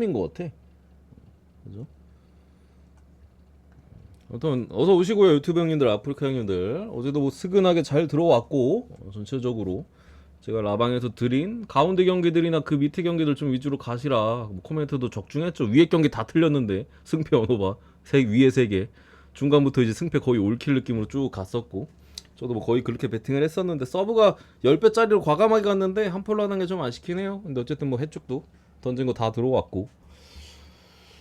인 것 같아. 그죠? 아무튼 어서 오시고요, 유튜브 형님들, 아프리카 형님들. 어제도 뭐 스근하게 잘 들어왔고, 전체적으로 제가 라방에서 드린 가운데 경기들이나 그 밑에 경기들 좀 위주로 가시라, 뭐 코멘트도 적중했죠. 위에 경기 다 틀렸는데 승패 어느 봐, 위에 3개, 중간부터 이제 승패 거의 올킬 느낌으로 쭉 갔었고, 저도 뭐 거의 그렇게 베팅을 했었는데 서브가 10배짜리로 과감하게 갔는데 한폴로 하는 게 좀 아쉽긴 해요. 근데 어쨌든 뭐 해축도 던진 거 다 들어왔고,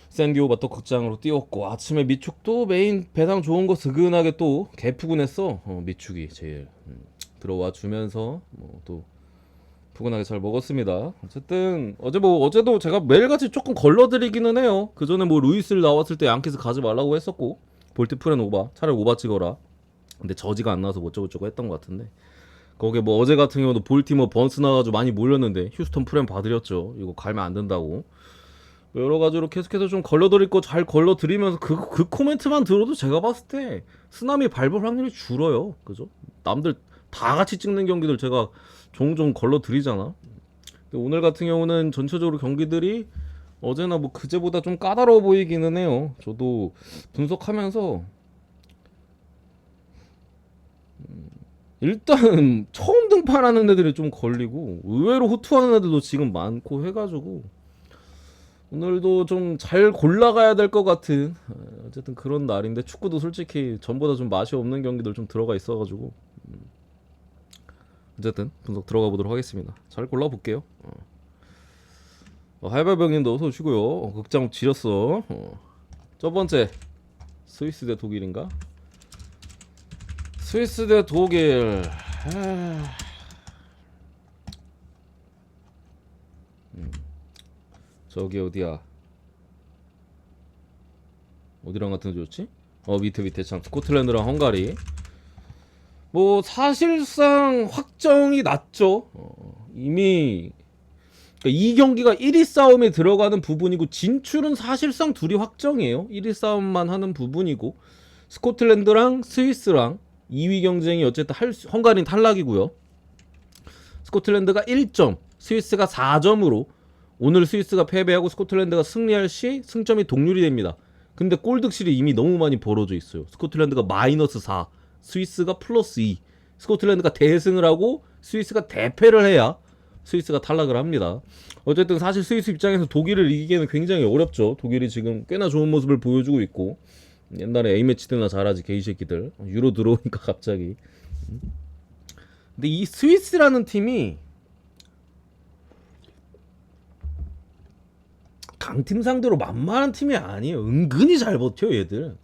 샌디오바 또 극장으로 띄웠고, 아침에 미축도 메인 배당 좋은 거 스근하게 또 개푸근했어. 미축이 제일 들어와 주면서 또 푸근하게 잘 먹었습니다. 어쨌든 어제도 제가 매일같이 조금 걸러드리기는 해요. 그 전에 뭐 루이스를 나왔을 때 양키스 가지 말라고 했었고, 볼트 프렌 오바, 차라리 오바 찍어라. 근데 저지가 안 나와서 뭐 어쩌고저쩌고 했던 것 같은데, 거기에 뭐 어제 같은 경우도 볼티모 번스 나가지고 많이 몰렸는데 휴스턴 프렌 봐드렸죠. 이거 갈면 안 된다고. 여러 가지로 계속해서 좀 걸러드릴 거 잘 걸러드리면서 그 코멘트만 들어도 제가 봤을 때 쓰나미 밟을 확률이 줄어요. 그죠? 남들 다 같이 찍는 경기들 제가 종종 걸러드리잖아. 근데 오늘 같은 경우는 전체적으로 경기들이 어제나 뭐 그제보다 좀 까다로워 보이기는 해요. 저도 분석하면서 일단 처음 등판하는 애들이 좀 걸리고, 의외로 후투하는 애들도 지금 많고 해가지고 오늘도 좀 잘 골라가야 될 것 같은, 어쨌든 그런 날인데, 축구도 솔직히 전보다 좀 맛이 없는 경기들 좀 들어가 있어가지고 어쨌든 분석 들어가 보도록 하겠습니다. 잘 골라볼게요. 하이발병님도 어서 오시고요. 극장 지렸어. 첫 번째 스위스 대 독일인가? 스위스 대 독일. 저기 어디야? 어디랑 같은 데였지? 밑에 참 스코틀랜드랑 헝가리. 뭐 사실상 확정이 났죠. 이미 그러니까 이 경기가 1위 싸움에 들어가는 부분이고, 진출은 사실상 둘이 확정이에요. 1위 싸움만 하는 부분이고, 스코틀랜드랑 스위스랑 2위 경쟁이 어쨌든 헝가리는 탈락이고요. 스코틀랜드가 1점, 스위스가 4점으로 오늘 스위스가 패배하고 스코틀랜드가 승리할 시 승점이 동률이 됩니다. 근데 골득실이 이미 너무 많이 벌어져 있어요. 스코틀랜드가 마이너스 4, 스위스가 플러스 2. 스코틀랜드가 대승을 하고 스위스가 대패를 해야 스위스가 탈락을 합니다. 어쨌든 사실 스위스 입장에서 독일을 이기기에는 굉장히 어렵죠. 독일이 지금 꽤나 좋은 모습을 보여주고 있고, 옛날에 A매치 때나 잘하지 개이새끼들. 유로 들어오니까 갑자기. 근데 이 스위스라는 팀이 강팀 상대로 만만한 팀이 아니에요. 은근히 잘 버텨 얘들.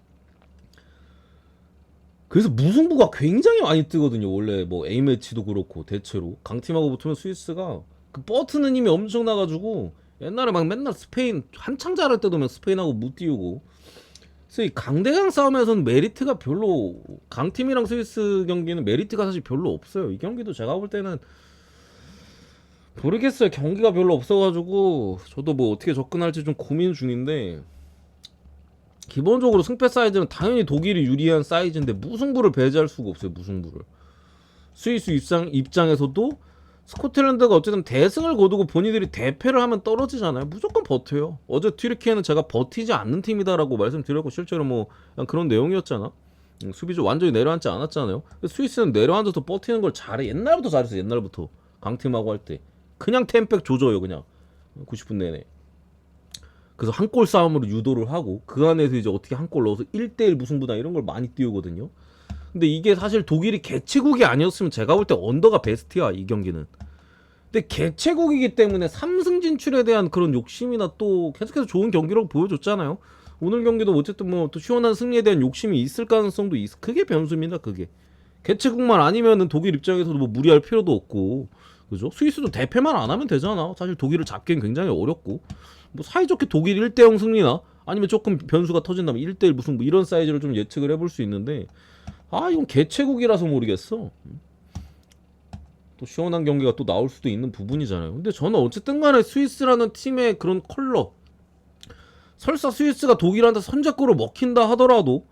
그래서 무승부가 굉장히 많이 뜨거든요. 원래 뭐 A매치도 그렇고, 대체로 강팀하고 붙으면 스위스가 그 버티는 힘이 엄청나가지고, 옛날에 막 맨날 스페인 한창 잘할 때도 막 스페인하고 못 띄우고. 그래서 이 강대강 싸움에서는 메리트가 별로, 강팀이랑 스위스 경기는 메리트가 사실 별로 없어요. 이 경기도 제가 볼 때는 모르겠어요. 경기가 별로 없어가지고 저도 뭐 어떻게 접근할지 좀 고민 중인데, 기본적으로 승패 사이즈는 당연히 독일이 유리한 사이즈인데 무승부를 배제할 수가 없어요. 무승부를. 스위스 입장에서도 스코틀랜드가 어쨌든 대승을 거두고 본인들이 대패를 하면 떨어지잖아요. 무조건 버텨요. 어제 튀르키예는 제가 버티지 않는 팀이다라고 말씀드렸고, 실제로 뭐 그런 내용이었잖아. 수비적 완전히 내려앉지 않았잖아요. 스위스는 내려앉아서 버티는 걸 잘해. 옛날부터 잘했어. 옛날부터 강팀하고 할 때 그냥 템백 조져요. 그냥 90분 내내. 그래서 한 골 싸움으로 유도를 하고, 그 안에서 이제 어떻게 한 골 넣어서 1대1 무승부나 이런 걸 많이 띄우거든요. 근데 이게 사실 독일이 개최국이 아니었으면 제가 볼 때 언더가 베스트야, 이 경기는. 근데 개최국이기 때문에 3승 진출에 대한 그런 욕심이나 또 계속해서 좋은 경기라고 보여줬잖아요. 오늘 경기도 어쨌든 뭐 또 시원한 승리에 대한 욕심이 있을 가능성도 그게 변수입니다. 그게 개최국만 아니면은 독일 입장에서도 뭐 무리할 필요도 없고, 그죠? 스위스도 대패만 안 하면 되잖아. 사실 독일을 잡기엔 굉장히 어렵고, 뭐 사이좋게 독일 1대0 승리나 아니면 조금 변수가 터진다면 1대1 무슨 뭐 이런 사이즈를 좀 예측을 해볼 수 있는데, 이건 개최국이라서 모르겠어. 또 시원한 경기가 또 나올 수도 있는 부분이잖아요. 근데 저는 어쨌든 간에 스위스라는 팀의 그런 컬러, 설사 스위스가 독일한테 선제골을 먹힌다 하더라도,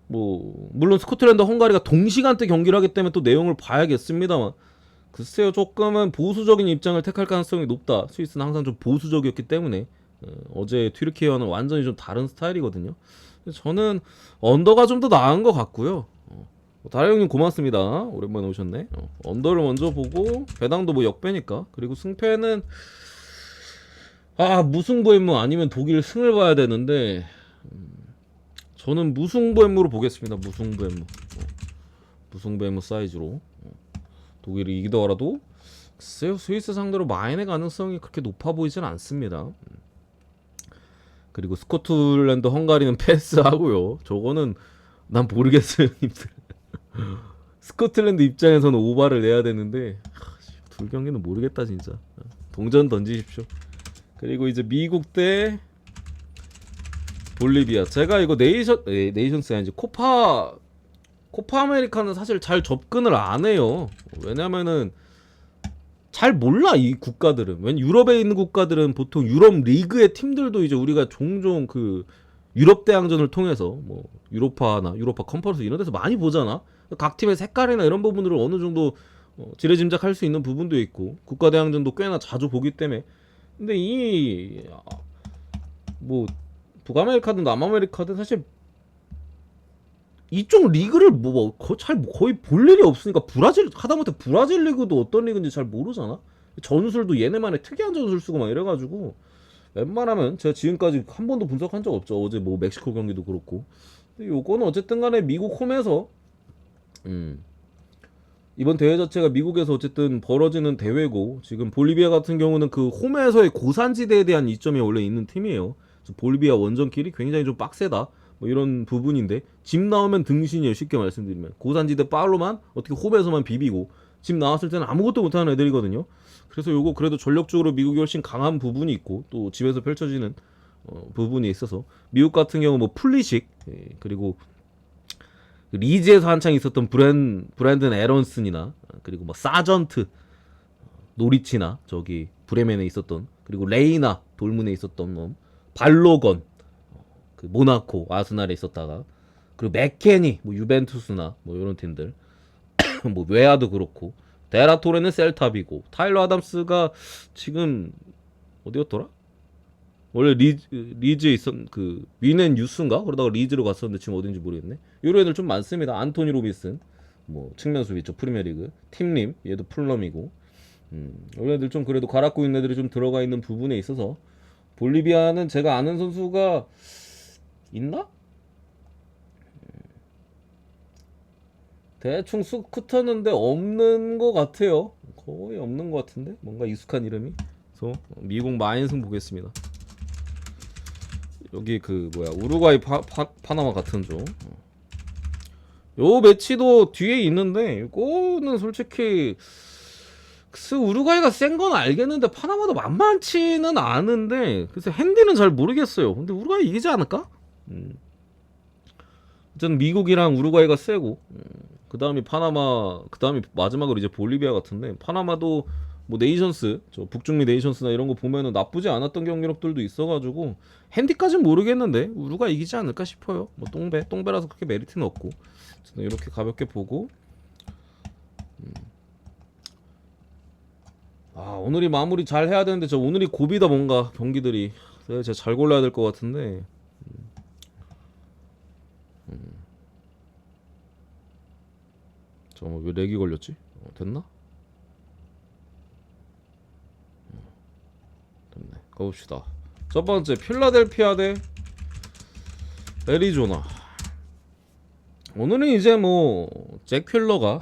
뭐 물론 스코틀랜드 헝가리가 동시간대 경기를 하기 때문에 또 내용을 봐야겠습니다만, 글쎄요, 조금은 보수적인 입장을 택할 가능성이 높다. 스위스는 항상 좀 보수적이었기 때문에 어제 튀르키예와는 완전히 좀 다른 스타일이거든요. 저는 언더가 좀 더 나은 것 같고요. 다라 형님 고맙습니다. 오랜만에 오셨네. 언더를 먼저 보고 배당도 뭐 역배니까. 그리고 승패는 무승부엠무 아니면 독일 승을 봐야 되는데 저는 무승부엠무로 보겠습니다. 무승부엠무 사이즈로 독일이 이기더라도 글쎄요, 스위스 상대로 마인의 가능성이 그렇게 높아 보이진 않습니다. 그리고 스코틀랜드 헝가리는 패스하고요. 저거는 난 모르겠어요, 님들. 스코틀랜드 입장에서는 오바를 내야 되는데 둘 경기는 모르겠다 진짜. 동전 던지십시오. 그리고 이제 미국 대 볼리비아. 제가 이거 네이션스가 이제 코파 아메리카는 사실 잘 접근을 안 해요. 왜냐면은 잘 몰라 이 국가들은. 왜 유럽에 있는 국가들은 보통 유럽 리그의 팀들도 이제 우리가 종종 그 유럽 대항전을 통해서 뭐 유로파나 유로파 컨퍼런스 이런 데서 많이 보잖아. 각 팀의 색깔이나 이런 부분들을 어느 정도 지레짐작할 수 있는 부분도 있고 국가 대항전도 꽤나 자주 보기 때문에. 근데 이 뭐 북아메리카든 남아메리카든 사실 이쪽 리그를 거의 볼 일이 없으니까 브라질 하다못해 브라질 리그도 어떤 리그인지 잘 모르잖아. 전술도 얘네만의 특이한 전술 쓰고 막 이래가지고 웬만하면 제가 지금까지 한 번도 분석한 적 없죠. 어제 뭐 멕시코 경기도 그렇고. 근데 요거는 어쨌든 간에 미국 홈에서 이번 대회 자체가 미국에서 어쨌든 벌어지는 대회고 지금 볼리비아 같은 경우는 그 홈에서의 고산지대에 대한 이점이 원래 있는 팀이에요. 그래서 볼리비아 원정길이 굉장히 좀 빡세다. 뭐 이런 부분인데 집 나오면 등신이에요. 쉽게 말씀드리면 고산지대 빨로만 어떻게 홈에서만 비비고 집 나왔을 때는 아무것도 못하는 애들이거든요. 그래서 요거 그래도 전력적으로 미국이 훨씬 강한 부분이 있고 또 집에서 펼쳐지는 부분이 있어서 미국 같은 경우 뭐 플리식 그리고 리즈에서 한창 있었던 브랜든 에런슨이나 그리고 뭐 사전트 노리치나 저기 브레멘에 있었던 그리고 레이나 돌문에 있었던 놈 발로건 그 모나코 아스날에 있었다가 그리고 맥케니 뭐 유벤투스나 뭐 이런 팀들 뭐 웨아도 그렇고 데라토레는 셀타비고 타일러 아담스가 지금 어디였더라? 원래 리즈에 있었 그 위넨 유스인가? 그러다가 리즈로 갔었는데 지금 어딘지 모르겠네. 이런 애들 좀 많습니다. 안토니 로빈슨 뭐 측면 수비 있죠. 프리미어리그 팀님 얘도 풀럼이고 이런 애들 좀 그래도 갈아고 있는 애들이 좀 들어가 있는 부분에 있어서 볼리비아는 제가 아는 선수가 있나? 대충 쑥 훑었는데 없는 것 같아요. 거의 없는 것 같은데 뭔가 익숙한 이름이. 그래서 미국 마인승 보겠습니다. 여기 그 뭐야 우루과이 파나마 같은 조. 요 매치도 뒤에 있는데 이거는 솔직히 우루과이가 센 건 알겠는데 파나마도 만만치는 않은데 그래서 핸디는 잘 모르겠어요. 근데 우루과이 이기지 않을까? 어쨌든 미국이랑 우루과이가 세고 그 다음이 파나마 그 다음이 마지막으로 이제 볼리비아 같은데 파나마도 뭐 네이션스 저 북중미 네이션스나 이런 거 보면은 나쁘지 않았던 경기력들도 있어가지고 핸디까진 모르겠는데 우루가 이기지 않을까 싶어요. 뭐 똥배라서 그렇게 메리트는 없고 이렇게 가볍게 보고 오늘이 마무리 잘 해야 되는데 저 오늘이 고비다 뭔가 경기들이 제가 잘 골라야 될 것 같은데 잠깐만 왜 렉이 걸렸지? 됐나? 됐네. 가봅시다. 첫 번째 필라델피아 대 애리조나. 오늘은 이제 뭐 잭 퀼러가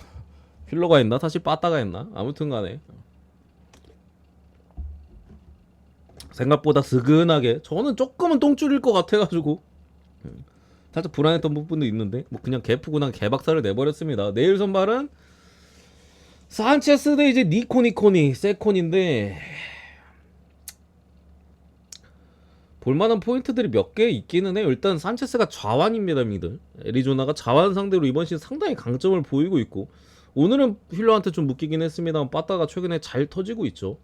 했나? 다시 빠따가 했나? 아무튼간에 생각보다 스근하게 저는 조금은 똥줄일 것 같아가지고 살짝 불안했던 부분도 있는데 뭐 그냥 개프구나 개박살을 내버렸습니다. 내일 선발은 산체스 대 이제 니코니코니 세콘인데 볼만한 포인트들이 몇 개 있기는 해요. 일단 산체스가 좌완입니다. 미들 애리조나가 좌완 상대로 이번 시즌 상당히 강점을 보이고 있고 오늘은 힐러한테 좀 묶이긴 했습니다만 빠따가 최근에 잘 터지고 있죠.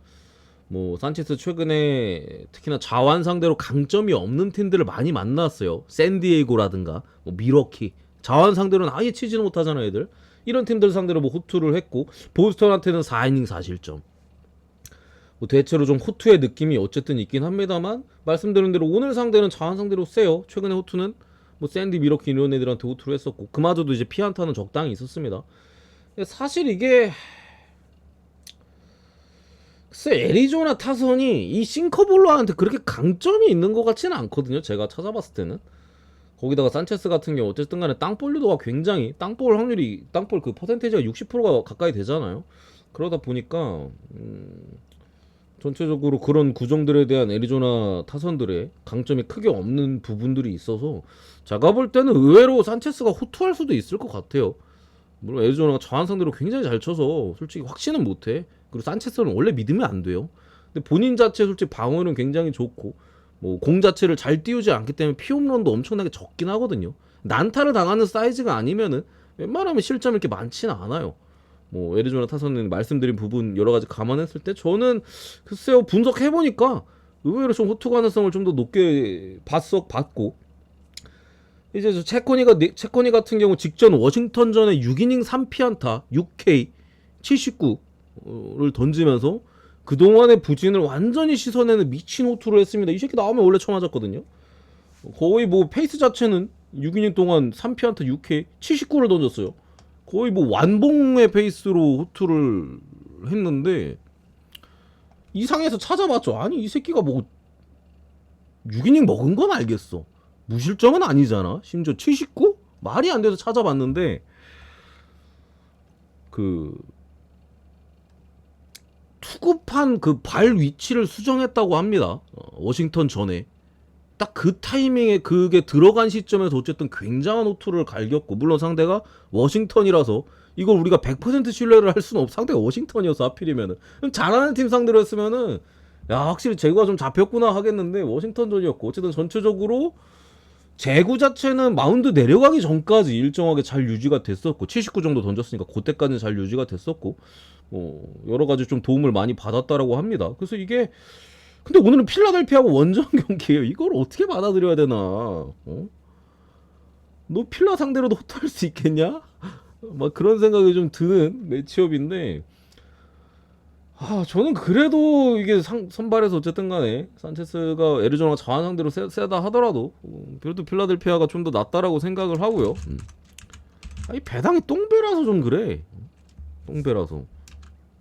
뭐 산체스 최근에 특히나 좌완 상대로 강점이 없는 팀들을 많이 만났어요. 샌디에이고라든가 뭐 미러키 좌완 상대로는 아예 치지는 못하잖아 애들. 이런 팀들 상대로 뭐 호투를 했고 보스턴한테는 4이닝 4실점 뭐 대체로 좀 호투의 느낌이 어쨌든 있긴 합니다만 말씀드린 대로 오늘 상대는 자한 상대로 세요. 최근에 호투는 뭐 샌디 미러키 이런 애들한테 호투를 했었고 그마저도 이제 피안타는 적당히 있었습니다. 사실 이게 글쎄 애리조나 타선이 이 싱커볼러한테 그렇게 강점이 있는 것 같지는 않거든요. 제가 찾아봤을 때는. 거기다가 산체스 같은 경우 어쨌든 간에 땅볼 유도가 굉장히 땅볼 확률이 땅볼 그 퍼센테이지가 60%가 가까이 되잖아요. 그러다 보니까 전체적으로 그런 구종들에 대한 애리조나 타선들의 강점이 크게 없는 부분들이 있어서 제가 볼 때는 의외로 산체스가 호투할 수도 있을 것 같아요. 물론 애리조나가 저한 상대로 굉장히 잘 쳐서 솔직히 확신은 못해. 그리고 산체스는 원래 믿으면 안 돼요. 근데 본인 자체 솔직히 방어는 굉장히 좋고 뭐 공 자체를 잘 띄우지 않기 때문에 피홈런도 엄청나게 적긴 하거든요. 난타를 당하는 사이즈가 아니면은 웬만하면 실점이 이렇게 많지는 않아요. 뭐 애리조나 타선은 말씀드린 부분 여러 가지 감안했을 때 저는 글쎄요 분석해 보니까 의외로 좀 호투 가능성을 좀 더 높게 봤고 이제 저 체코니 같은 경우 직전 워싱턴전에 6이닝 3피안타 6K 79를 던지면서 그동안의 부진을 완전히 씻어내는 미친 호투를 했습니다. 이 새끼 나오면 원래 처음 맞았거든요. 거의 뭐 페이스 자체는 6이닝 동안 3피안타 6K 79를 던졌어요. 거의 뭐 완봉의 페이스로 호투를 했는데 이상해서 찾아봤죠. 아니 이 새끼가 뭐 6이닝 먹은 건 알겠어. 무실점은 아니잖아. 심지어 79? 말이 안 돼서 찾아봤는데 그 투구판 그 발 위치를 수정했다고 합니다. 워싱턴 전에 딱 그 타이밍에 그게 들어간 시점에서 어쨌든 굉장한 호투를 갈겼고 물론 상대가 워싱턴이라서 이걸 우리가 100% 신뢰를 할 수는 없어. 상대가 워싱턴이어서 하필이면은 잘하는 팀 상대로 했으면은 야 확실히 제구가 좀 잡혔구나 하겠는데 워싱턴전이었고 어쨌든 전체적으로 제구 자체는 마운드 내려가기 전까지 일정하게 잘 유지가 됐었고 79 정도 던졌으니까 그때까지는 잘 유지가 됐었고 여러 가지 좀 도움을 많이 받았다라고 합니다. 그래서 이게 근데 오늘은 필라델피아하고 원정 경기예요. 이걸 어떻게 받아들여야 되나? 너 필라 상대로도 호투할 수 있겠냐? 막 그런 생각이 좀 드는 매치업인데 저는 그래도 이게 선발에서 어쨌든 간에 산체스가 애리조나가 자한 상대로 세다 하더라도 그래도 필라델피아가 좀 더 낫다라고 생각을 하고요. 이 배당이 똥배라서 좀 그래. 똥배라서.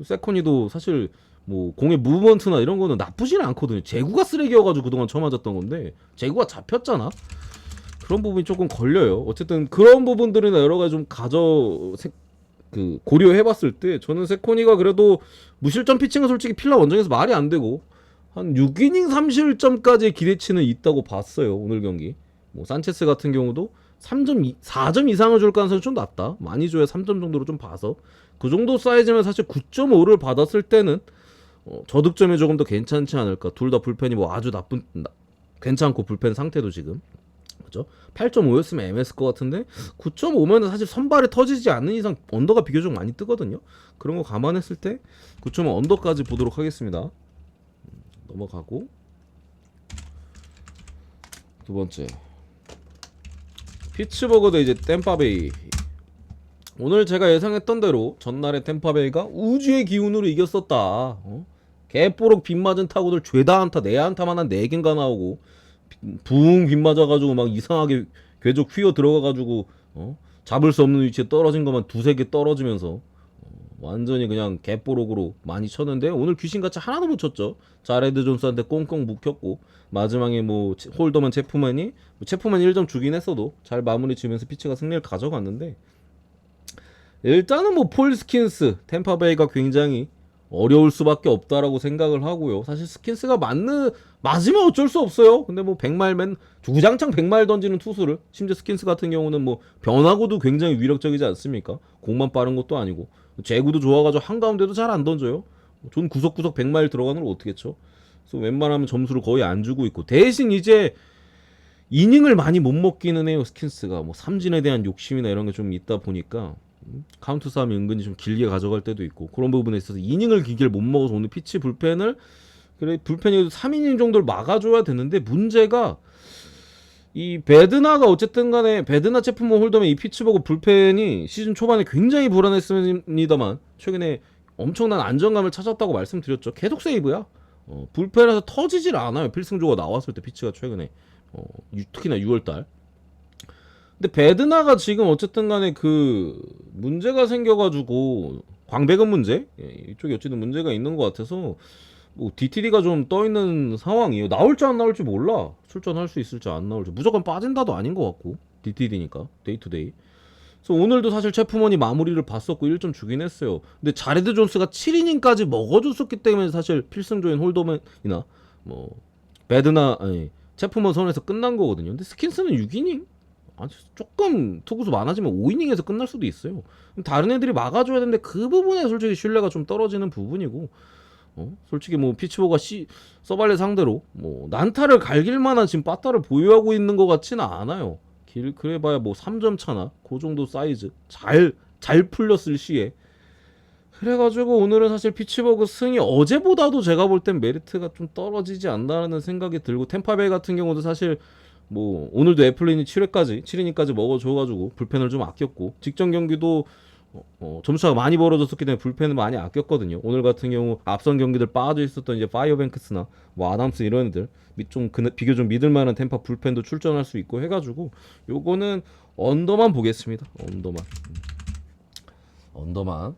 세코니도 사실 뭐 공의 무브먼트나 이런 거는 나쁘지는 않거든요. 제구가 쓰레기여가지고 그동안 처음 맞았던 건데 제구가 잡혔잖아. 그런 부분이 조금 걸려요. 어쨌든 그런 부분들이나 여러 가지 좀 고려해봤을 때 저는 세코니가 그래도 무실점 피칭은 솔직히 필라 원정에서 말이 안 되고 한 6이닝 3실점까지의 기대치는 있다고 봤어요. 오늘 경기. 뭐 산체스 같은 경우도 4점 이상을 줄 가능성이 좀 낮다. 많이 줘야 3점 정도로 좀 봐서 그 정도 사이즈면 사실 9.5를 받았을 때는 저득점이 조금 더 괜찮지 않을까. 둘 다 불펜이 뭐 아주 괜찮고 불펜 상태도 지금 그죠? 8.5였으면 애매했을 것 같은데 9.5면은 사실 선발에 터지지 않는 이상 언더가 비교적 많이 뜨거든요. 그런 거 감안했을 때 9.5 언더까지 보도록 하겠습니다. 넘어가고 두 번째 피츠버그 대 이제 템파베이. 오늘 제가 예상했던 대로 전날의 템파베이가 우주의 기운으로 이겼었다. 개뽀록 빗 맞은 타구들 죄다 안타 내 안타만 한 4개인가 나오고 붕 빗 맞아가지고 막 이상하게 궤적 휘어 들어가가지고 잡을 수 없는 위치에 떨어진 것만 2-3개 떨어지면서 완전히 그냥 개뽀록으로 많이 쳤는데 오늘 귀신같이 하나도 못 쳤죠. 자레드 존스한테 꽁꽁 묵혔고 마지막에 뭐 홀더만 체프맨이 1점 주긴 했어도 잘 마무리 지으면서 피치가 승리를 가져갔는데 일단은 뭐 폴 스킨스 템파베이가 굉장히 어려울 수밖에 없다라고 생각을 하고요. 사실 스킨스가 맞으면 어쩔 수 없어요. 근데 뭐 주구장창 100마일 던지는 투수를 심지어 스킨스 같은 경우는 뭐 변화구도 굉장히 위력적이지 않습니까? 공만 빠른 것도 아니고 제구도 좋아가지고 한가운데도 잘 안 던져요. 존 구석구석 100마일 들어가는 걸 어떻게 쳐? 그래서 웬만하면 점수를 거의 안 주고 있고 대신 이제 이닝을 많이 못 먹기는 해요. 스킨스가 뭐 삼진에 대한 욕심이나 이런 게 좀 있다 보니까 카운트 싸움이 은근히 좀 길게 가져갈 때도 있고 그런 부분에 있어서 이닝을 길게 못 먹어서 오늘 피치 불펜이 3이닝 정도를 막아줘야 되는데 문제가 이 베드나가 어쨌든 간에 베드나 체프먼 홀더맨 이 피츠버그 불펜이 시즌 초반에 굉장히 불안했습니다만 최근에 엄청난 안정감을 찾았다고 말씀드렸죠. 계속 세이브야. 불펜에서 터지질 않아요. 필승조가 나왔을 때 피치가 최근에 특히나 6월달. 근데 베드나가 지금 어쨌든 간에 그 문제가 생겨가지고 광배근 문제 이쪽에 어쨌든 문제가 있는 것 같아서 뭐 DTD가 좀 떠있는 상황이에요. 나올지 안 나올지 몰라. 출전할 수 있을지 안 나올지. 무조건 빠진다도 아닌 것 같고 DTD니까 데이투데이. 그래서 오늘도 사실 체프먼이 마무리를 봤었고 1점 주긴 했어요. 근데 자레드 존스가 7이닝까지 먹어줬었기 때문에 사실 필승조인 홀더맨이나 뭐 베드나 체프먼 선에서 끝난 거거든요. 근데 스킨스는 6이닝? 아니 조금 투구수 많아지면 5이닝에서 끝날 수도 있어요. 다른 애들이 막아줘야 되는데 그 부분에 솔직히 신뢰가 좀 떨어지는 부분이고 솔직히 뭐 피츠버가 서발레 상대로 뭐 난타를 갈길 만한 지금 빠따를 보유하고 있는 것 같지는 않아요. 그래봐야 뭐 3점 차나 그 정도 사이즈 잘 풀렸을 시에. 그래가지고 오늘은 사실 피츠버그 승이 어제보다도 제가 볼 땐 메리트가 좀 떨어지지 않나라는 생각이 들고, 템파베이 같은 경우도 사실 뭐 오늘도 애플린이 7이닝까지 먹어줘가지고 불펜을 좀 아꼈고, 직전 경기도 점수차가 많이 벌어졌었기 때문에 불펜을 많이 아꼈거든요. 오늘 같은 경우 앞선 경기들 빠져 있었던 이제 파이어뱅크스나 뭐 아담스 이런 애들 좀 비교적 믿을만한 템파 불펜도 출전할 수 있고 해가지고 요거는 언더만 보겠습니다. 언더만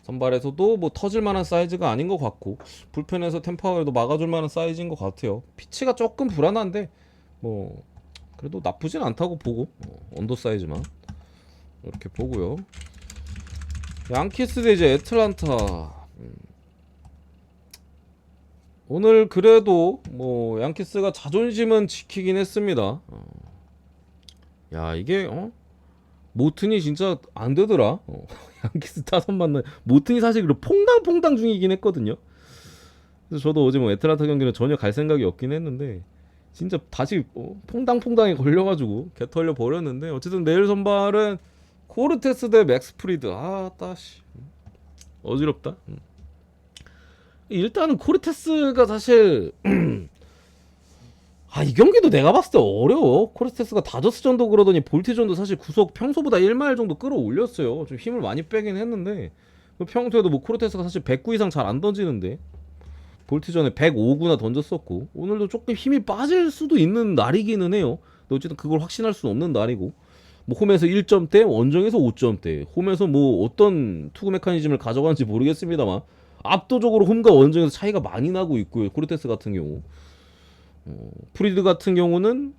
선발에서도 뭐 터질만한 사이즈가 아닌 것 같고, 불펜에서 템파에도 막아줄만한 사이즈인 것 같아요. 피치가 조금 불안한데 뭐 그래도 나쁘진 않다고 보고 언더 사이즈만 이렇게 보고요. 양키스 대 이제 애틀란타. 오늘 그래도 뭐 양키스가 자존심은 지키긴 했습니다. 야 이게 모튼이 진짜 안 되더라. 양키스 타선 만나 모튼이 사실 그 퐁당퐁당 중이긴 했거든요. 그래서 저도 어제 뭐 애틀란타 경기는 전혀 갈 생각이 없긴 했는데 진짜 다시 퐁당퐁당에 걸려가지고 개털려 버렸는데, 어쨌든 내일 선발은 코르테스 대 맥스 프리드. 따시 어지럽다. 일단은 코르테스가 사실 이 경기도 내가 봤을 때 어려워. 코르테스가 다저스 정도 그러더니 볼티전도 사실 구속 평소보다 1마일 정도 끌어올렸어요. 좀 힘을 많이 빼긴 했는데 평소에도 뭐 코르테스가 사실 109 이상 잘 안 던지는데 볼티전에 105구나 던졌었고, 오늘도 조금 힘이 빠질 수도 있는 날이기는 해요. 근데 어쨌든 그걸 확신할 수는 없는 날이고, 뭐 홈에서 1점대, 원정에서 5점대, 홈에서 뭐 어떤 투구 메커니즘을 가져가는지 모르겠습니다만 압도적으로 홈과 원정에서 차이가 많이 나고 있고요. 코르테스 같은 경우, 프리드 같은 경우는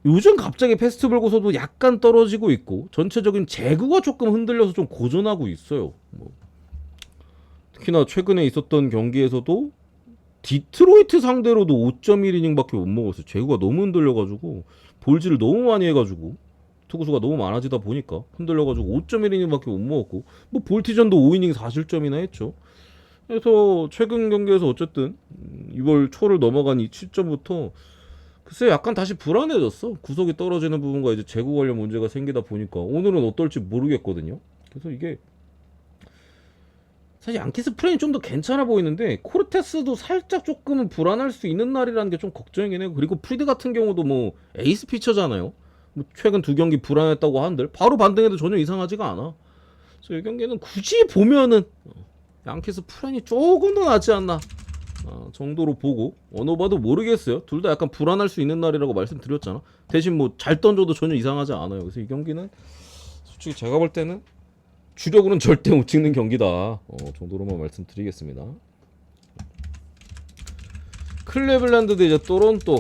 요즘 갑자기 패스트 불고서도 약간 떨어지고 있고, 전체적인 제구가 조금 흔들려서 좀 고전하고 있어요. 특히나 최근에 있었던 경기에서도 디트로이트 상대로도 5.1이닝밖에 못 먹었어요. 제구가 너무 흔들려가지고 볼질을 너무 많이 해가지고 투구수가 너무 많아지다 보니까 흔들려가지고 5.1이닝밖에 못 먹었고, 뭐 볼티전도 5이닝 4실점이나 했죠. 그래서 최근 경기에서 어쨌든 6월 초를 넘어간 이 7점부터 글쎄 약간 다시 불안해졌어. 구속이 떨어지는 부분과 이제 제구 관련 문제가 생기다 보니까 오늘은 어떨지 모르겠거든요. 그래서 이게 사실 양키스 프레임이 좀 더 괜찮아 보이는데 코르테스도 살짝 조금은 불안할 수 있는 날이라는 게 좀 걱정이긴 해요. 그리고 프리드 같은 경우도 뭐 에이스 피처잖아요. 뭐 최근 2경기 불안했다고 한들 바로 반등해도 전혀 이상하지가 않아. 그래서 이 경기는 굳이 보면은 양키스 프레임이 조금 더 낫지 않나 정도로 보고, 어느 봐도 모르겠어요. 둘 다 약간 불안할 수 있는 날이라고 말씀드렸잖아. 대신 뭐 잘 던져도 전혀 이상하지 않아요. 그래서 이 경기는 솔직히 제가 볼 때는 주력으로는 절대 못 찍는 경기다 정도로만 말씀드리겠습니다. 클레블랜드 대 이제 토론토.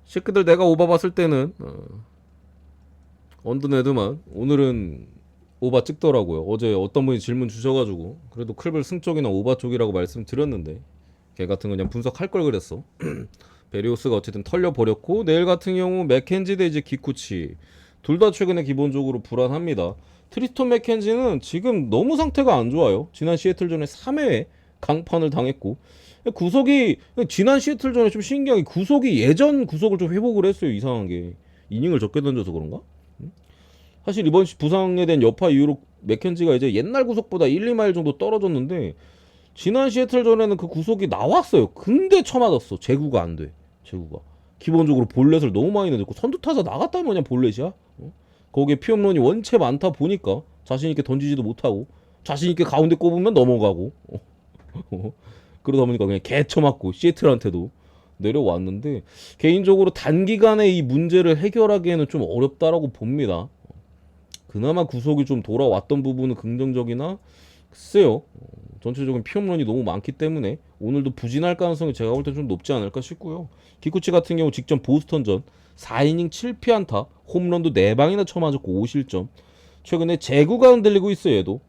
새끼들 내가 오바 봤을 때는 언더네드만 오늘은 오바 찍더라고요. 어제 어떤 분이 질문 주셔가지고 그래도 클블 승 쪽이나 오바 쪽이라고 말씀드렸는데 걔 같은 거 그냥 분석할 걸 그랬어. 베리오스가 어쨌든 털려버렸고, 내일 같은 경우 맥켄지 대 이제 기쿠치. 둘 다 최근에 기본적으로 불안합니다. 트리스톤 맥켄지는 지금 너무 상태가 안 좋아요. 지난 시애틀전에 3회에 강판을 당했고, 구속이 지난 시애틀전에 좀 신기한 게 구속이 예전 구속을 좀 회복을 했어요. 이상한 게 이닝을 적게 던져서 그런가? 사실 이번 부상에 대한 여파 이후로 맥켄지가 이제 옛날 구속보다 1, 2마일 정도 떨어졌는데 지난 시애틀전에는 그 구속이 나왔어요. 근데 쳐맞았어. 제구가 안 돼. 제구가 기본적으로 볼넷을 너무 많이 내줬고, 선두타자 나갔다면 그냥 볼넷이야. 거기에 피홈런이 원체 많다 보니까 자신 있게 던지지도 못하고 자신 있게 가운데 꼽으면 넘어가고 그러다 보니까 그냥 개쳐맞고 시애틀한테도 내려왔는데 개인적으로 단기간에 이 문제를 해결하기에는 좀 어렵다라고 봅니다. 그나마 구속이 좀 돌아왔던 부분은 긍정적이나 글쎄요. 전체적인 피홈런이 너무 많기 때문에 오늘도 부진할 가능성이 제가 볼 때 좀 높지 않을까 싶고요. 기쿠치 같은 경우 직전 보스턴전 4이닝 7피안타 홈런도 4방이나 쳐맞았고 5실점. 최근에 제구가 흔들리고 있어요. 얘도.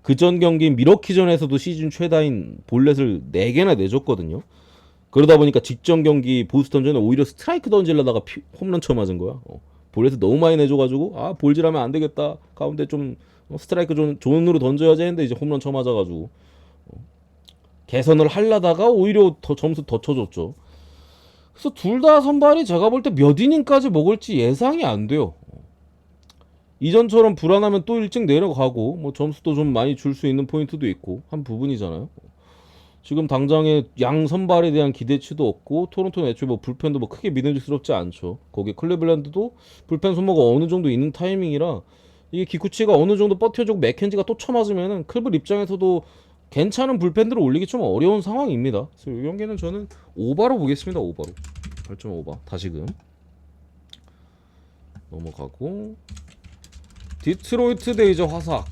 그전 경기인 미러키전에서도 시즌 최다인 볼넷을 4개나 내줬거든요. 그러다 보니까 직전 경기 보스턴전에 오히려 스트라이크 던지려다가 홈런 쳐맞은 거야. 볼넷을 너무 많이 내줘가지고 아 볼질하면 안 되겠다. 가운데 좀 스트라이크 존으로 던져야지 했는데 이제 홈런 쳐맞아가지고 개선을 하려다가 오히려 더 점수 더 쳐줬죠. 그래서 둘 다 선발이 제가 볼 때 몇 이닝까지 먹을지 예상이 안 돼요. 이전처럼 불안하면 또 일찍 내려가고 뭐 점수도 좀 많이 줄 수 있는 포인트도 있고 한 부분이잖아요. 지금 당장에 양 선발에 대한 기대치도 없고 토론토는 애초에 뭐 불펜도 뭐 크게 믿음직스럽지 않죠. 거기에 클리블랜드도 불펜 소모가 어느 정도 있는 타이밍이라 이게 기쿠치가 어느 정도 버텨주고 맥켄지가 또 쳐맞으면은 클블 입장에서도 괜찮은 불펜들을 올리기 좀 어려운 상황입니다. 그래서 이 경기는 저는 오바로 보겠습니다. 오바로 8.5바 다시금 넘어가고 디트로이트 데이저 화삭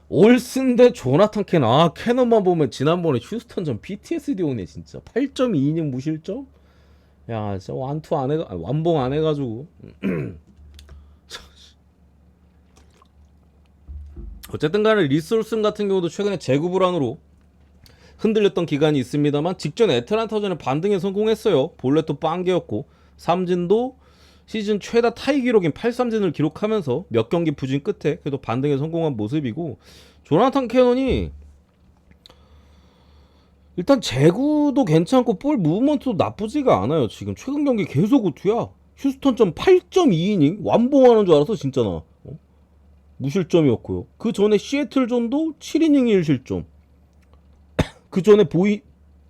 올슨 대 조나탄 캐논. 아 캐논만 보면 지난번에 휴스턴전 PTSD 오네 진짜. 8.2이닝 무실점? 야 진짜 완투 안 해가 완봉 안 해가지고 어쨌든 간에 리솔슨 같은 경우도 최근에 제구 불안으로 흔들렸던 기간이 있습니다만 직전 애틀란타전에 반등에 성공했어요. 볼넷도 빵개였고 삼진도 시즌 최다 타이 기록인 8삼진을 기록하면서 몇 경기 부진 끝에 그래도 반등에 성공한 모습이고 조나탄 캐논이 일단 제구도 괜찮고 볼 무브먼트도 나쁘지가 않아요. 지금 최근 경기 계속 우투야. 휴스턴전 8.2이닝 완봉하는 줄 알아서 진짜 나 무실점이었고요. 그 전에 시애틀전도 7이닝 1실점. 그 전에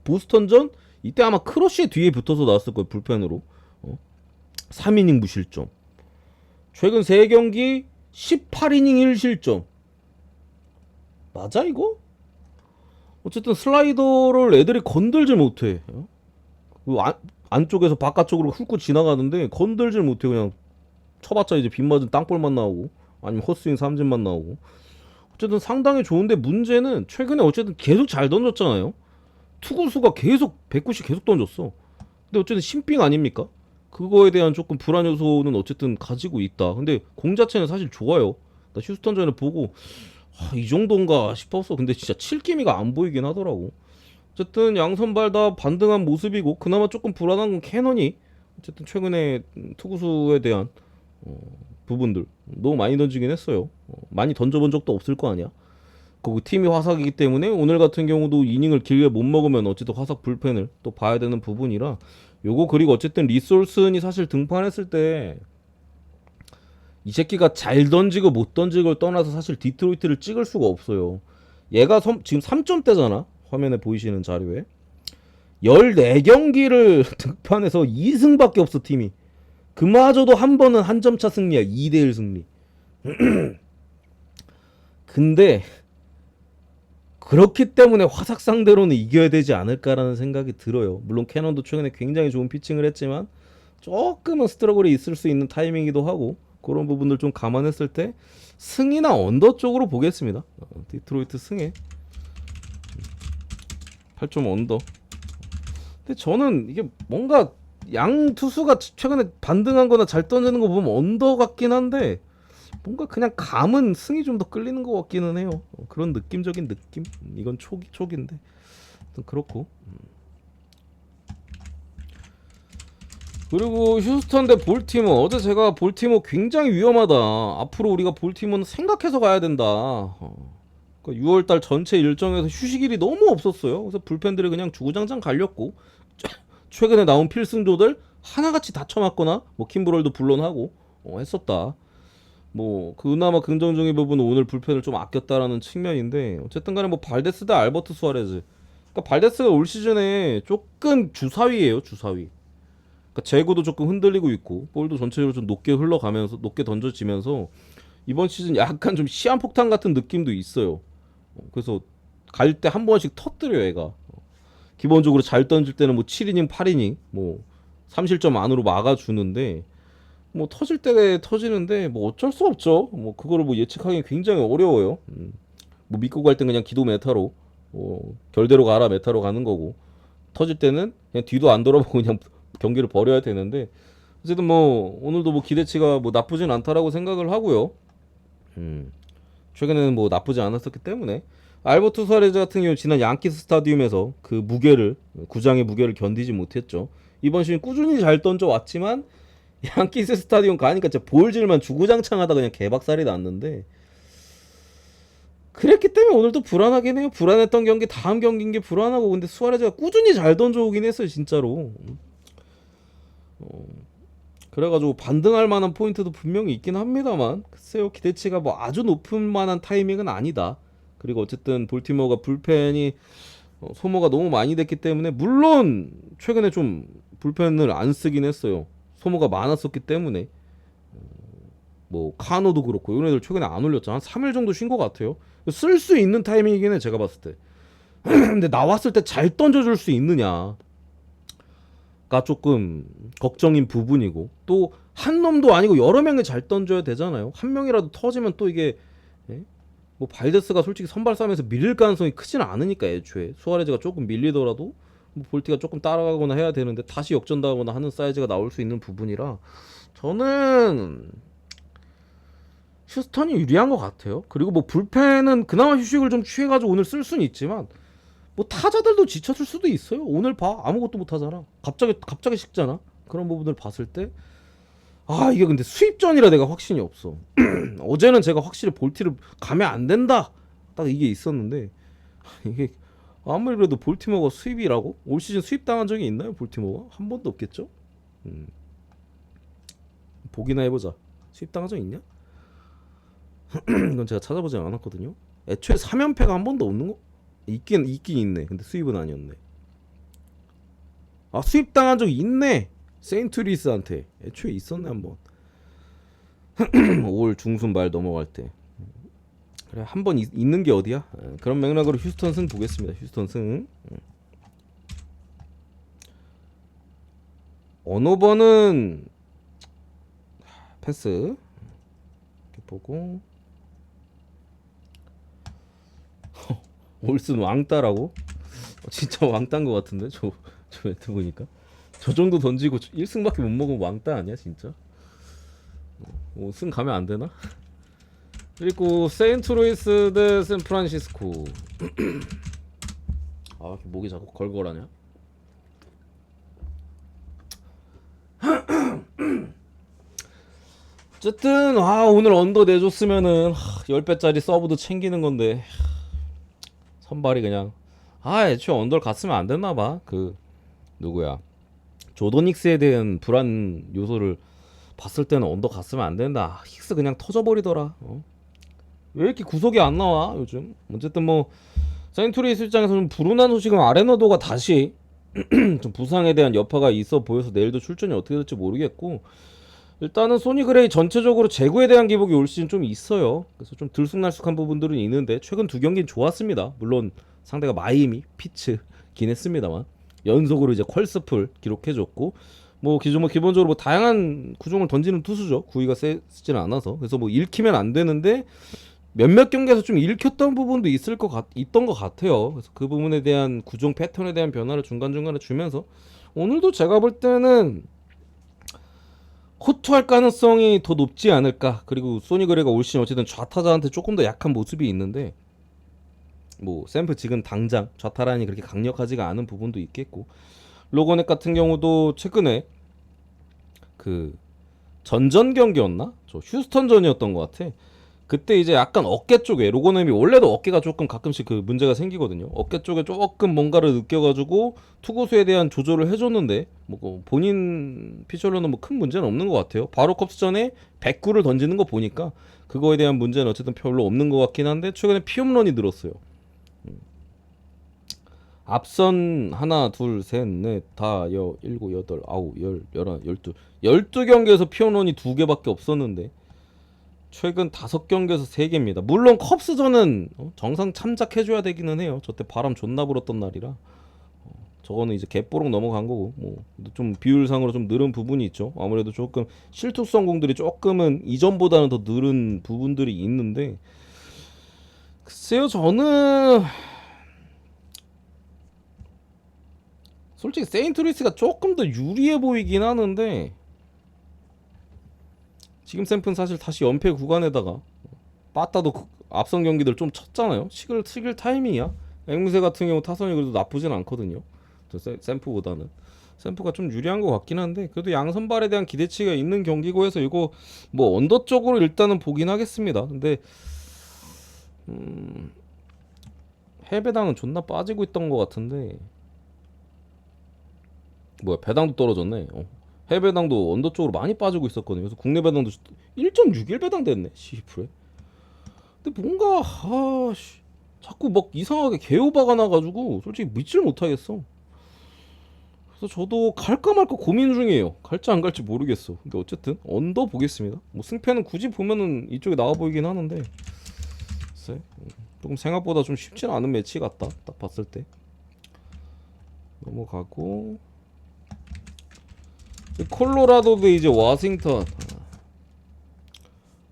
보스턴전 이때 아마 크러쉬 뒤에 붙어서 나왔을 거예요. 불펜으로 3이닝 무실점. 최근 3경기 18이닝 1실점. 맞아 이거? 어쨌든 슬라이더를 애들이 건들질 못해. 그 안쪽에서 바깥쪽으로 훑고 지나가는데 건들질 못해. 그냥 쳐봤자 이제 빗맞은 땅볼만 나오고 아니면 헛스윙 삼진만 나오고. 어쨌든 상당히 좋은데 문제는 최근에 어쨌든 계속 잘 던졌잖아요. 투구수가 계속 190 계속 던졌어. 근데 어쨌든 신빙 아닙니까? 그거에 대한 조금 불안 요소는 어쨌든 가지고 있다. 근데 공 자체는 사실 좋아요. 나 휴스턴전에 보고 이 정도인가 싶었어. 근데 진짜 칠기미가 안 보이긴 하더라고. 어쨌든 양선발 다 반등한 모습이고 그나마 조금 불안한 건 캐논이 어쨌든 최근에 투구수에 대한 부분들 너무 많이 던지긴 했어요. 많이 던져본 적도 없을 거 아니야. 그 팀이 화삭이기 때문에 오늘 같은 경우도 이닝을 길게 못 먹으면 어쨌든 화삭 불펜을 또 봐야 되는 부분이라 요거. 그리고 어쨌든 리솔슨이 사실 등판했을 때 이 새끼가 잘 던지고 못 던지고를 떠나서 사실 디트로이트를 찍을 수가 없어요. 얘가 지금 3점대잖아. 화면에 보이시는 자료에 14경기를 등판해서 2승밖에 없어 팀이. 그마저도 한 번은 한 점차 승리야. 2대1 승리. 근데 그렇기 때문에 화삭 상대로는 이겨야 되지 않을까라는 생각이 들어요. 물론 캐논도 최근에 굉장히 좋은 피칭을 했지만 조금은 스트러글이 있을 수 있는 타이밍이기도 하고 그런 부분들 좀 감안했을 때 승이나 언더 쪽으로 보겠습니다. 디트로이트 승에 8점 언더. 근데 저는 이게 뭔가 양 투수가 최근에 반등한 거나 잘 던지는 거 보면 언더 같긴 한데 뭔가 그냥 감은 승이 좀 더 끌리는 것 같기는 해요. 그런 느낌적인 느낌? 이건 초기인데 그렇고. 그리고 휴스턴 대 볼티모. 어제 제가 볼티모 굉장히 위험하다. 앞으로 우리가 볼티모는 생각해서 가야 된다. 6월달 전체 일정에서 휴식일이 너무 없었어요. 그래서 불펜들이 그냥 주구장창 갈렸고 최근에 나온 필승조들 하나같이 다 쳐맞거나 뭐 킴브럴도 불론하고 했었다. 뭐 그나마 긍정적인 부분은 오늘 불펜을 좀 아꼈다라는 측면인데 어쨌든 간에 뭐 발데스 대 알버트 수아레즈 그러니까 발데스가 올 시즌에 조금 주사위예요, 주사위. 그러니까 제구도 조금 흔들리고 있고 볼도 전체적으로 좀 높게 흘러가면서 높게 던져지면서 이번 시즌 약간 좀 시한폭탄 같은 느낌도 있어요. 그래서 갈 때 한 번씩 터뜨려 얘가. 기본적으로 잘 던질 때는 뭐 7이닝, 8이닝 뭐 3실점 안으로 막아주는데 뭐 터질 때 터지는데 뭐 어쩔 수 없죠. 뭐 그거를 뭐 예측하기 굉장히 어려워요. 뭐 믿고 갈 땐 그냥 기도 메타로 결대로 가라 메타로 가는 거고 터질 때는 그냥 뒤도 안 돌아보고 그냥 경기를 벌여야 되는데 어쨌든 뭐 오늘도 뭐 기대치가 뭐 나쁘진 않다라고 생각을 하고요. 최근에는 뭐 나쁘지 않았었기 때문에 알버토 수아레즈 같은 경우 지난 양키스 스타디움에서 그 무게를 구장의 무게를 견디지 못했죠. 이번 시즌 꾸준히 잘 던져 왔지만 양키스 스타디움 가니까 진짜 볼질만 주구장창하다 그냥 개박살이 났는데 그랬기 때문에 오늘도 불안하긴 해요. 불안했던 경기 다음 경기인 게 불안하고 근데 수아레즈가 꾸준히 잘 던져오긴 했어요 진짜로. 그래가지고 반등할 만한 포인트도 분명히 있긴 합니다만 글쎄요 기대치가 뭐 아주 높은 만한 타이밍은 아니다. 그리고 어쨌든 볼티모어가 불펜이 소모가 너무 많이 됐기 때문에 물론 최근에 좀 불펜을 안 쓰긴 했어요. 소모가 많았었기 때문에 뭐 카노도 그렇고 이런 애들 최근에 안 올렸잖아. 한 3일 정도 쉰 것 같아요. 쓸 수 있는 타이밍이긴 해 제가 봤을 때. 근데 나왔을 때 잘 던져줄 수 있느냐가 조금 걱정인 부분이고 또 한 놈도 아니고 여러 명이 잘 던져야 되잖아요. 한 명이라도 터지면 또 이게 예? 뭐 발데스가 솔직히 선발 싸움에서 밀릴 가능성이 크지는 않으니까 애초에 수아레즈가 조금 밀리더라도 뭐 볼티가 조금 따라가거나 해야 되는데 다시 역전당하거나 하는 사이즈가 나올 수 있는 부분이라 저는 휴스턴이 유리한 것 같아요. 그리고 뭐 불펜은 그나마 휴식을 좀 취해가지고 오늘 쓸 수는 있지만 뭐 타자들도 지쳤을 수도 있어요. 오늘 봐 아무것도 못 하잖아. 갑자기 식잖아. 그런 부분을 봤을 때 이게 근데 수입전이라 내가 확신이 없어. 어제는 제가 확실히 볼티를 가면 안 된다 딱 이게 있었는데 이게 아무리 그래도 볼티모어가 수입이라고? 올 시즌 수입당한 적이 있나요 볼티모어가? 한 번도 없겠죠? 보기나 해보자. 수입당한 적 있냐? 이건 제가 찾아보지 않았거든요. 애초에 3연패가 한 번도 없는 거? 있긴 있네. 근데 수입은 아니었네. 수입당한 적이 있네. 세인트루이스한테 애초에 있었네 한번. 올 중순 말 넘어갈 때. 그래 한 번 있는 게 어디야? 그런 맥락으로 휴스턴 승 보겠습니다. 휴스턴 승. 언어버는 패스. 이렇게 보고 올슨 왕따라고? 진짜 왕따인 것 같은데 저 멘트 보니까 저 정도 던지고 1승밖에 못 먹으면 왕따 아니야 진짜? 승 가면 안 되나? 그리고 세인트루이스 대 샌프란시스코. 목이 자꾸 걸걸하냐? 어쨌든 오늘 언더 내줬으면은 10배짜리 서브도 챙기는 건데 선발이 그냥 애초에 언더를 갔으면 안 됐나봐. 그 누구야 조던 힉스에 대한 불안 요소를 봤을 때는 언더 갔으면 안 된다. 힉스 그냥 터져버리더라. 왜 이렇게 구속이 안 나와 요즘? 어쨌든 뭐 세인트루이스 입장에서 좀 불운한 소식은 아레나도가 다시 좀 부상에 대한 여파가 있어 보여서 내일도 출전이 어떻게 될지 모르겠고 일단은 소니 그레이 전체적으로 제구에 대한 기복이 올 시즌 좀 있어요. 그래서 좀 들쑥날쑥한 부분들은 있는데 최근 두 경기는 좋았습니다. 물론 상대가 마이애미 피츠긴 했습니다만 연속으로 이제 퀄스풀 기록해줬고 뭐 기본적으로 뭐 다양한 구종을 던지는 투수죠. 구위가 세지는 않아서 그래서 뭐 읽히면 안 되는데 몇몇 경기에서 좀 읽혔던 부분도 있던 것 같아요. 그래서 그 부분에 대한 구종 패턴에 대한 변화를 중간중간에 주면서 오늘도 제가 볼 때는 호투할 가능성이 더 높지 않을까. 그리고 소니 그레이가 올 시즌 어쨌든 좌타자한테 조금 더 약한 모습이 있는데 뭐 샘프 지금 당장 좌타란이 그렇게 강력하지가 않은 부분도 있겠고 로거넷 같은 경우도 최근에 그 전전 경기였나? 저 휴스턴전이었던 것 같아. 그때 이제 약간 어깨 쪽에 로거넷이 원래도 어깨가 조금 가끔씩 그 문제가 생기거든요. 어깨 쪽에 조금 뭔가를 느껴가지고 투구수에 대한 조절을 해줬는데 뭐 본인 피셜로는 뭐 큰 문제는 없는 것 같아요. 바로 컵스전에 109를 던지는 거 보니까 그거에 대한 문제는 어쨌든 별로 없는 것 같긴 한데 최근에 피홈런이 늘었어요. 앞선 하나, 둘, 셋, 넷, 다, 일곱, 여덟, 아홉, 열, 열하나, 열두, 12경기에서 피어론이 2개밖에 없었는데 최근 5경기에서 3개입니다. 물론 컵스전은 정상 참작해줘야 되기는 해요. 저때 바람 존나 불었던 날이라 저거는 이제 개뽀록 넘어간 거고 뭐 좀 비율상으로 좀 늘은 부분이 있죠. 아무래도 조금 실투성 공들이 조금은 이전보다는 더 늘은 부분들이 있는데 글쎄요 저는 솔직히 세인트루이스가 조금 더 유리해 보이긴 하는데 지금 샘플은 사실 다시 연패 구간에다가 빠따도 앞선 경기들 좀 쳤잖아요. 식을 타이밍이야. 앵무새 같은 경우 타선이 그래도 나쁘진 않거든요. 저 샘프보다는 샘프가 좀 유리한 것 같긴 한데 그래도 양선발에 대한 기대치가 있는 경기고 해서 이거 뭐 언더 쪽으로 일단은 보긴 하겠습니다. 근데 해배당은 존나 빠지고 있던 것 같은데 뭐야 배당도 떨어졌네. 해배당도 언더 쪽으로 많이 빠지고 있었거든요. 그래서 국내 배당도 1.61 배당 됐네. 12%에. 근데 뭔가 자꾸 막 이상하게 개오바가 나가지고 솔직히 믿질 못하겠어. 그래서 저도 갈까 말까 고민 중이에요. 갈지 안 갈지 모르겠어. 근데 어쨌든 언더 보겠습니다. 뭐 승패는 굳이 보면은 이쪽에 나와 보이긴 하는데 글쎄, 조금 생각보다 좀 쉽지는 않은 매치 같다. 딱 봤을 때. 넘어가고 콜로라도도 이제 워싱턴.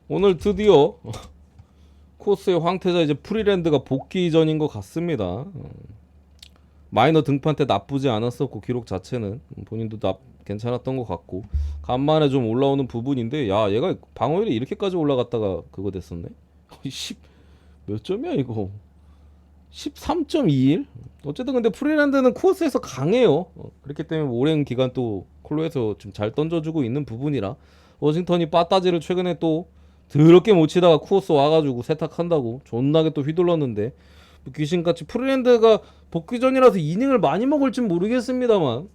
오늘 드디어 코스의 황태자 이제 프리랜드가 복귀 전인 것 같습니다. 마이너 등판 때 나쁘지 않았었고 기록 자체는 본인도 괜찮았던 것 같고 간만에 좀 올라오는 부분인데 야 얘가 방어율이 이렇게까지 올라갔다가 그거 됐었네. 10 몇 점이야 이거 13.21? 어쨌든 근데 프리랜드는 코스에서 강해요. 그렇기 때문에 오랜 기간 또 콜로에서 좀 잘 던져주고 있는 부분이라 워싱턴이 빠따지를 최근에 또 더럽게 못 치다가 코스 와가지고 세탁한다고 존나게 또 휘둘렀는데 귀신같이 프리랜드가 복귀 전이라서 이닝을 많이 먹을진 모르겠습니다만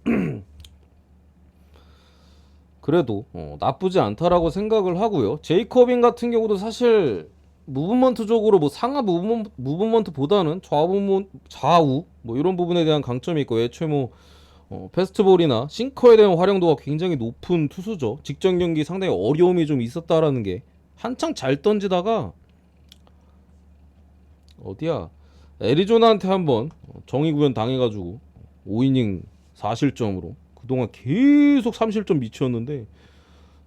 그래도 나쁘지 않다라고 생각을 하고요. 제이커빈 같은 경우도 사실 무브먼트적으로 뭐 상하 무브먼트보다는 좌우 뭐 이런 부분에 대한 강점이 있고 애초에 뭐 패스트볼이나 싱커에 대한 활용도가 굉장히 높은 투수죠. 직전 경기 상당히 어려움이 좀 있었다라는 게 한창 잘 던지다가 어디야 애리조나한테 한번 정의구현 당해가지고 5이닝 4실점으로 그동안 계속 3실점 미쳤는데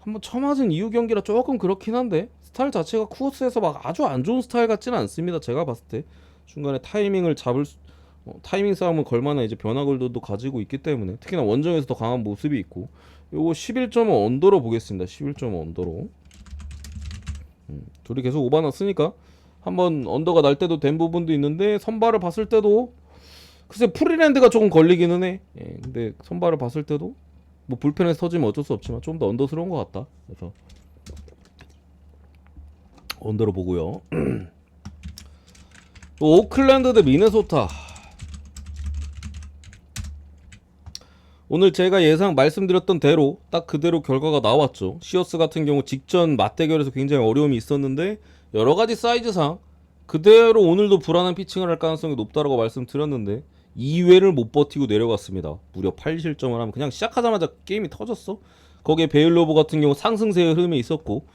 한번 쳐맞은 이후 경기라 조금 그렇긴 한데 스타일 자체가 쿠어스에서 막 아주 안 좋은 스타일 같지는 않습니다. 제가 봤을 때 중간에 타이밍을 타이밍 싸움을 걸만한 이제 변화글도 가지고 있기 때문에 특히나 원정에서 더 강한 모습이 있고 요거 11.5 언더로 보겠습니다. 11.5 언더로 둘이 계속 오바나 쓰니까 한번 언더가 날 때도 된 부분도 있는데 선발을 봤을 때도 글쎄 프리랜드가 조금 걸리기는 해. 근데 선발을 봤을 때도 뭐 불펜에서 터지면 어쩔 수 없지만 좀 더 언더스러운 것 같다. 그래서 언더로 보고요. 오클랜드 대 미네소타. 오늘 제가 말씀드렸던 대로 딱 그대로 결과가 나왔죠. 시어스 같은 경우 직전 맞대결에서 굉장히 어려움이 있었는데 여러가지 사이즈상 그대로 오늘도 불안한 피칭을 할 가능성이 높다라고 말씀드렸는데 2회를 못 버티고 내려갔습니다. 무려 8실점을 하면 그냥 시작하자마자 게임이 터졌어. 거기에 베일러브 같은 경우 상승세의 흐름이 있었고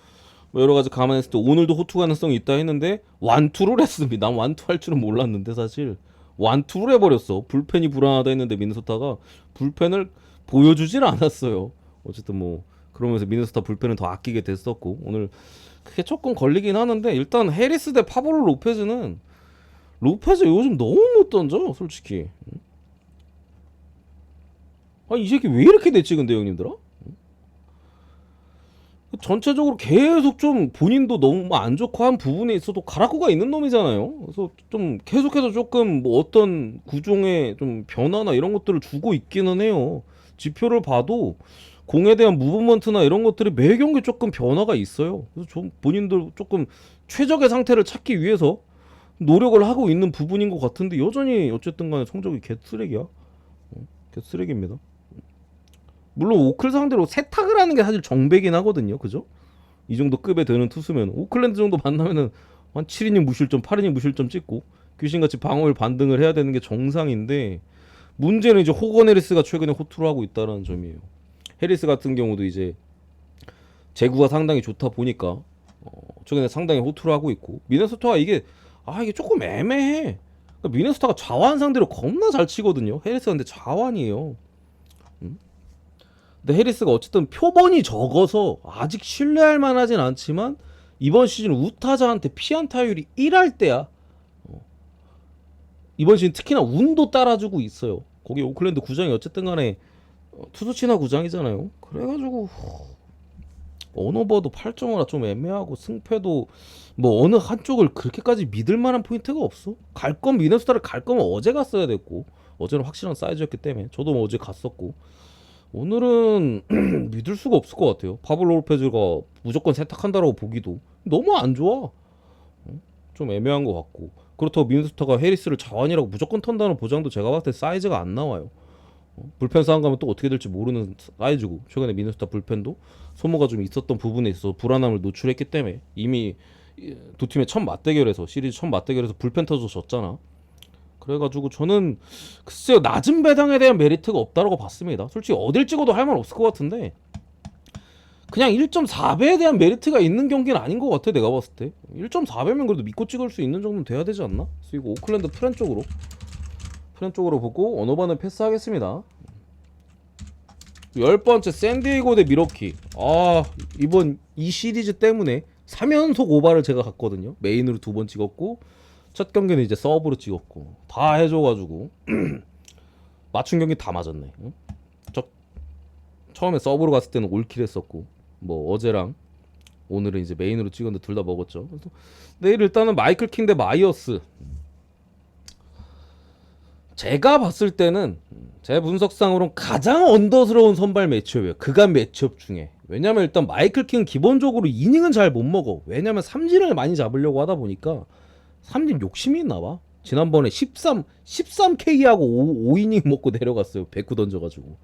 뭐 여러가지 감안했을 때 오늘도 호투 가능성이 있다 했는데 완투를 했습니다. 난 완투 할 줄은 몰랐는데 사실 완투를 해버렸어. 불펜이 불안하다 했는데 미네소타가 불펜을 보여주질 않았어요. 어쨌든 뭐 그러면서 미네소타 불펜은 더 아끼게 됐었고 오늘 그게 조금 걸리긴 하는데 일단 해리스 대 파블로 로페즈 요즘 너무 못 던져 솔직히. 아니 이 새끼 왜 이렇게 됐지 근데 형님들아? 전체적으로 계속 좀 본인도 너무 안 좋고 한 부분에 있어도 가라코가 있는 놈이잖아요. 그래서 좀 계속해서 조금 뭐 어떤 구종의 좀 변화나 이런 것들을 주고 있기는 해요. 지표를 봐도 공에 대한 무브먼트나 이런 것들이 매 경기 조금 변화가 있어요. 그래서 좀 본인도 조금 최적의 상태를 찾기 위해서 노력을 하고 있는 부분인 것 같은데 여전히 어쨌든 간에 성적이 개쓰레기야. 개쓰레기입니다. 물론 오클 상대로 세탁을 하는 게 사실 정배긴 하거든요. 그죠? 이 정도 급에 되는 투수면 오클랜드 정도 만나면은 한 7이닝 무실점 8이닝 무실점 찍고 귀신같이 방어율 반등을 해야 되는 게 정상인데 문제는 이제 호건 해리스가 최근에 호투를 하고 있다는 점이에요. 해리스 같은 경우도 이제 제구가 상당히 좋다 보니까 최근에 상당히 호투를 하고 있고, 미네소타가 이게 조금 애매해. 그러니까 미네소타가 좌완 상대로 겁나 잘 치거든요. 해리스가 근데 좌완이에요. 근데 해리스가 어쨌든 표본이 적어서 아직 신뢰할 만하진 않지만 이번 시즌 우타자한테 피안타율이 1할 때야. 이번 시즌 특히나 운도 따라주고 있어요. 거기 오클랜드 구장이 어쨌든 간에 투수 친화 구장이잖아요. 그래가지고 언어버도 8.5라 좀 애매하고, 승패도 뭐 어느 한쪽을 그렇게까지 믿을 만한 포인트가 없어. 갈 건 미네소타를 갈 거면 어제 갔어야 됐고, 어제는 확실한 사이즈였기 때문에 저도 뭐 어제 갔었고, 오늘은 믿을 수가 없을 것 같아요. 파블로 로페즈가 무조건 세탁한다라고 보기도 너무 안 좋아. 좀 애매한 것 같고, 그렇다고 미네소타가 해리스를 자완이라고 무조건 턴다는 보장도 제가 봤을 때 사이즈가 안 나와요. 불펜 싸움 가면 또 어떻게 될지 모르는 사이즈고, 최근에 미네소타 불펜도 소모가 좀 있었던 부분에 있어서 불안함을 노출했기 때문에 이미 두 팀의 첫 맞대결에서, 시리즈 첫 맞대결에서 불펜 터져 졌잖아. 그래가지고 저는 글쎄요, 낮은 배당에 대한 메리트가 없다라고 봤습니다. 솔직히 어딜 찍어도 할 말 없을 것 같은데, 그냥 1.4배에 대한 메리트가 있는 경기는 아닌 것 같아. 내가 봤을 때 1.4배면 그래도 믿고 찍을 수 있는 정도는 돼야 되지 않나? 그래서 이거 오클랜드 프렌 쪽으로 보고 언어반을 패스하겠습니다. 10번째 샌디에이고 대 미러키. 이번 이 시리즈 때문에 3연속 오바를 제가 갔거든요. 메인으로 2번 찍었고, 첫 경기는 이제 서브로 찍었고, 다 해줘가지고 맞춘 경기 다 맞았네. 처음에 서브로 갔을 때는 올킬 했었고, 뭐 어제랑 오늘은 이제 메인으로 찍었는데 둘 다 먹었죠. 그래서 내일 일단은 마이클 킹 대 마이어스. 제가 봤을 때는 제 분석상으로는 가장 언더스러운 선발 매치업이에요. 그간 매치업 중에. 왜냐면 일단 마이클 킹은 기본적으로 이닝은 잘 못 먹어. 왜냐면 삼진을 많이 잡으려고 하다 보니까 삼진 욕심이 있나 봐. 지난번에 13K하고 5이닝 먹고 내려갔어요. 109 던져가지고.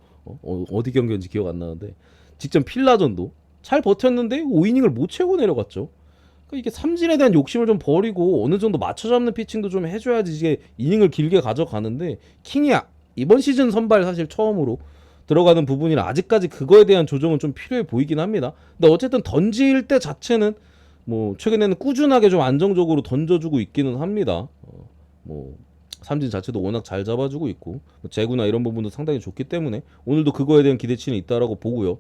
어디 경기였는지 기억 안 나는데, 직전 필라전도 잘 버텼는데 5이닝을 못 채우고 내려갔죠. 그러니까 이게 삼진에 대한 욕심을 좀 버리고 어느 정도 맞춰 잡는 피칭도 좀 해줘야지 이게 이닝을 길게 가져가는데, 킹이 이번 시즌 선발 사실 처음으로 들어가는 부분이라 아직까지 그거에 대한 조정은 좀 필요해 보이긴 합니다. 근데 어쨌든 던질 때 자체는 뭐 최근에는 꾸준하게 좀 안정적으로 던져주고 있기는 합니다. 뭐 삼진 자체도 워낙 잘 잡아주고 있고, 제구나 이런 부분도 상당히 좋기 때문에 오늘도 그거에 대한 기대치는 있다라고 보고요.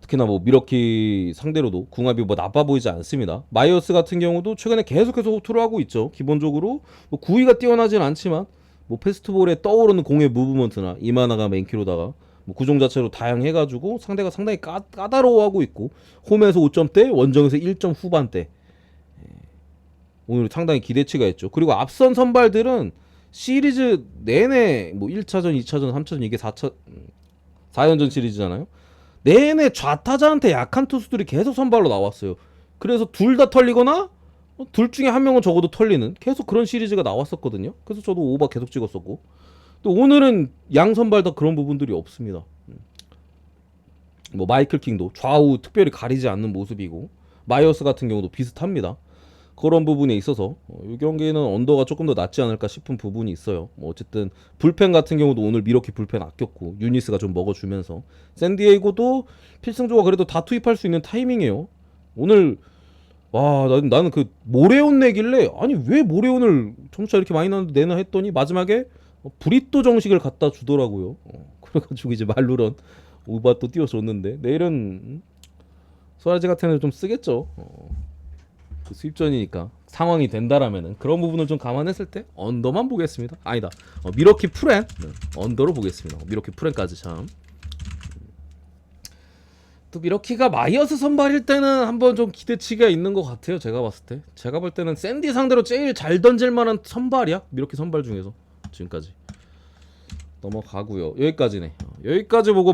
특히나 뭐 미러키 상대로도 궁합이 뭐 나빠 보이지 않습니다. 마이어스 같은 경우도 최근에 계속해서 호투를 하고 있죠. 기본적으로 뭐 구위가 뛰어나진 않지만 뭐 패스트볼에 떠오르는 공의 무브먼트나 이마나가 맨키로다가 뭐 구종 자체로 다양해가지고 상대가 상당히 까다로워하고 있고, 홈에서 5점대, 원정에서 1점 후반대. 오늘 상당히 기대치가 있죠. 그리고 앞선 선발들은 시리즈 내내 뭐 1차전, 2차전, 3차전, 이게 4연전 시리즈잖아요. 내내 좌타자한테 약한 투수들이 계속 선발로 나왔어요. 그래서 둘 다 털리거나 둘 중에 한 명은 적어도 털리는 계속 그런 시리즈가 나왔었거든요. 그래서 저도 오바 계속 찍었었고, 또 오늘은 양 선발 다 그런 부분들이 없습니다. 뭐 마이클 킹도 좌우 특별히 가리지 않는 모습이고, 마이어스 같은 경우도 비슷합니다. 그런 부분에 있어서 이 경기는 언더가 조금 더 낫지 않을까 싶은 부분이 있어요. 뭐 어쨌든 불펜 같은 경우도 오늘 미러키 불펜 아꼈고 유니스가 좀 먹어주면서, 샌디에이고도 필승조가 그래도 다 투입할 수 있는 타이밍이에요. 오늘 나는 그 모레온 내길래, 아니 왜 모레온을 점차 이렇게 많이 내나 했더니 마지막에 브리또 정식을 갖다 주더라고요. 그래가지고 이제 말루런 우바 또 띄워줬는데, 내일은 소라지 같은 애를 좀 쓰겠죠. 수입전이니까 상황이 된다라면은 그런 부분을 좀 감안했을 때 언더만 보겠습니다. 아니다, 미러키 프렌 언더로 보겠습니다. 미러키 프렌까지 참. 또 미러키가 마이어스 선발일 때는 한번 좀 기대치가 있는 것 같아요. 제가 봤을 때, 제가 볼 때는 샌디 상대로 제일 잘 던질 만한 선발이야, 미러키 선발 중에서 지금까지. 넘어가고요. 여기까지네. 여기까지 보고